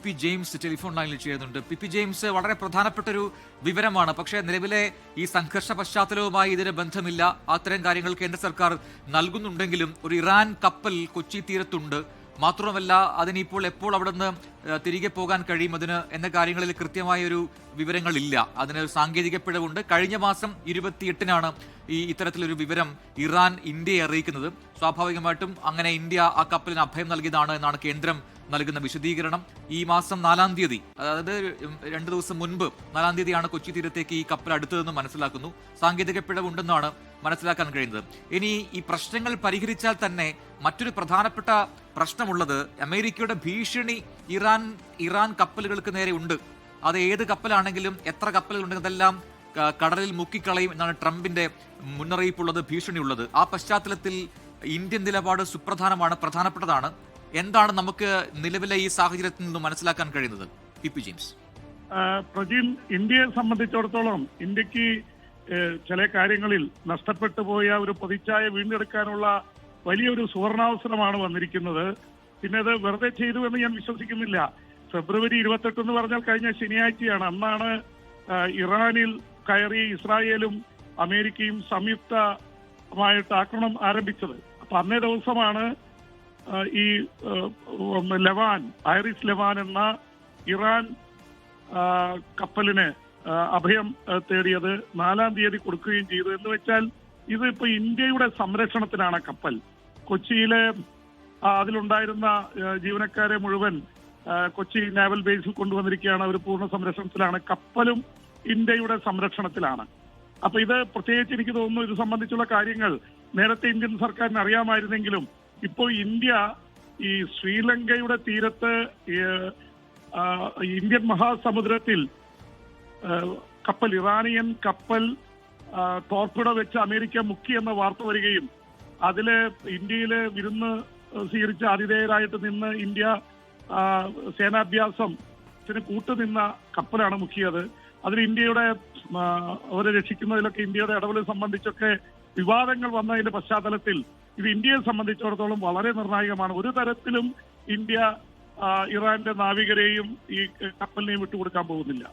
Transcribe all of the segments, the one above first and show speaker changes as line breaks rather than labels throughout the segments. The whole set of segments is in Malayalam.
പി ജെയിംസ് ടെലിഫോൺ ലൈനിൽ ചെയ്യുന്നുണ്ട്. പി ജെയിംസ്, വളരെ പ്രധാനപ്പെട്ടൊരു വിവരമാണ്. പക്ഷേ നിലവിലെ ഈ സംഘർഷ പശ്ചാത്തലവുമായി ഇതിന് ബന്ധമില്ല. അത്തരം കാര്യങ്ങൾ കേന്ദ്ര സർക്കാർ നൽകുന്നുണ്ടെങ്കിലും ഒരു ഇറാൻ കപ്പൽ കൊച്ചി തീരത്തുണ്ട്. മാത്രമല്ല അതിനിപ്പോൾ എപ്പോൾ അവിടെ നിന്ന് തിരികെ പോകാൻ കഴിയും അതിന് എന്ന കാര്യങ്ങളിൽ കൃത്യമായ ഒരു വിവരങ്ങളില്ല. അതിന് സാങ്കേതിക പിഴവുണ്ട്. കഴിഞ്ഞ മാസം 28-നാണ് ഇത്തരത്തിലൊരു വിവരം ഇറാൻ ഇന്ത്യയെ അറിയിക്കുന്നത്. സ്വാഭാവികമായിട്ടും അങ്ങനെ ഇന്ത്യ ആ കപ്പലിന് അഭയം നൽകിയതാണ് എന്നാണ് കേന്ദ്രം നൽകുന്ന വിശദീകരണം. ഈ മാസം 4-ാം തീയതി, അതായത് 2 ദിവസം മുൻപ് 4-ാം തീയതിയാണ് കൊച്ചി തീരത്തേക്ക് ഈ കപ്പൽ അടുത്തതെന്ന് മനസ്സിലാക്കുന്നു. സാങ്കേതിക പിഴവുണ്ടെന്നാണ് മനസ്സിലാക്കാൻ കഴിയുന്നത്. ഇനി ഈ പ്രശ്നങ്ങൾ പരിഹരിച്ചാൽ തന്നെ മറ്റൊരു പ്രധാനപ്പെട്ട പ്രശ്നമുള്ളത് അമേരിക്കയുടെ ഭീഷണി ഇറാൻ കപ്പലുകൾക്ക് നേരെ ഉണ്ട്. അത് ഏത് കപ്പലാണെങ്കിലും എത്ര കപ്പലുകളുണ്ടെങ്കിൽ അതെല്ലാം കടലിൽ മുക്കിക്കളയും എന്നാണ് ട്രംപിന്റെ മുന്നറിയിപ്പുള്ളത്, ഭീഷണിയുള്ളത്. ആ പശ്ചാത്തലത്തിൽ ഇന്ത്യൻ നിലപാട് സുപ്രധാനമാണ്, പ്രധാനപ്പെട്ടതാണ്. എന്താണ് നമുക്ക് നിലവിലെ ഈ സാഹചര്യത്തിൽ നിന്ന് മനസ്സിലാക്കാൻ കഴിയുന്നത്? P James.
പ്രജീൻ, ഇന്ത്യയെ സംബന്ധിച്ചിടത്തോളം ഇന്ത്യക്ക് ചില കാര്യങ്ങളിൽ നഷ്ടപ്പെട്ടു പോയ ഒരു പ്രതിച്ഛായ വീണ്ടെടുക്കാനുള്ള വലിയൊരു സുവർണാവസരമാണ് വന്നിരിക്കുന്നത്. പിന്നെ അത് വെറുതെ ചെയ്തു എന്ന് ഞാൻ വിശ്വസിക്കുന്നില്ല. ഫെബ്രുവരി 28 എന്ന് പറഞ്ഞാൽ കഴിഞ്ഞ ശനിയാഴ്ചയാണ്. അന്നാണ് ഇറാനിൽ കയറി ഇസ്രായേലും അമേരിക്കയും സംയുക്തമായിട്ട് ആക്രമണം ആരംഭിച്ചത്. അപ്പൊ അന്നേ ദിവസമാണ് ഈ ലെവാൻ, ഐറിസ് ലെവാൻ എന്ന ഇറാൻ കപ്പലിന് അഭയം തേടിയത്. 4-ാം തീയതി കൊടുക്കുകയും ചെയ്തു. എന്ന് വെച്ചാൽ ഇത് ഇപ്പൊ ഇന്ത്യയുടെ സംരക്ഷണത്തിലാണ് കപ്പൽ. കൊച്ചിയിലെ അതിലുണ്ടായിരുന്ന ജീവനക്കാരെ മുഴുവൻ കൊച്ചി നാവൽ ബേസിൽ കൊണ്ടുവന്നിരിക്കുകയാണ്. അവർ പൂർണ്ണ സംരക്ഷണത്തിലാണ്. കപ്പലും ഇന്ത്യയുടെ സംരക്ഷണത്തിലാണ്. അപ്പൊ ഇത് പ്രത്യേകിച്ച് എനിക്ക് തോന്നുന്നു ഇത് സംബന്ധിച്ചുള്ള കാര്യങ്ങൾ നേരത്തെ ഇന്ത്യൻ സർക്കാരിന് അറിയാമായിരുന്നെങ്കിലും ഇപ്പോൾ ഇന്ത്യ ഈ ശ്രീലങ്കയുടെ തീരത്ത് ഇന്ത്യൻ മഹാസമുദ്രത്തിൽ കപ്പൽ, ഇറാനിയൻ കപ്പൽ ടോർപിഡോ വെച്ച് അമേരിക്ക മുക്കി എന്ന വാർത്ത വരികയും അതില് ഇന്ത്യയില് വിരുന്ന് സ്വീകരിച്ച ആതിഥേയരായിട്ട് നിന്ന് ഇന്ത്യ സേനാഭ്യാസത്തിന് കൂട്ടുനിന്ന കപ്പലാണ് മുക്കിയത്. അതിൽ ഇന്ത്യയുടെ അവരെ രക്ഷിക്കുന്നതിലൊക്കെ ഇന്ത്യയുടെ ഇടപെടൽ സംബന്ധിച്ചൊക്കെ വിവാദങ്ങൾ വന്നതിന്റെ പശ്ചാത്തലത്തിൽ ഇത് ഇന്ത്യയെ സംബന്ധിച്ചിടത്തോളം വളരെ നിർണായകമാണ്. ഒരു തരത്തിലും ഇന്ത്യ ഇറാന്റെ നാവികരെയും ഈ കപ്പലിനെയും വിട്ടുകൊടുക്കാൻ പോകുന്നില്ല.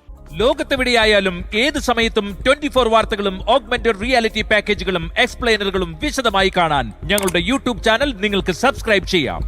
ലോകത്തെവിടെയായാലും ഏത് സമയത്തും 24 വാർത്തകളും ഓഗ്മെന്റഡ് റിയാലിറ്റി പാക്കേജുകളും എക്സ്പ്ലെയിനറുകളും വിശദമായി കാണാൻ ഞങ്ങളുടെ യൂട്യൂബ് ചാനൽ നിങ്ങൾക്ക് സബ്സ്ക്രൈബ് ചെയ്യാം.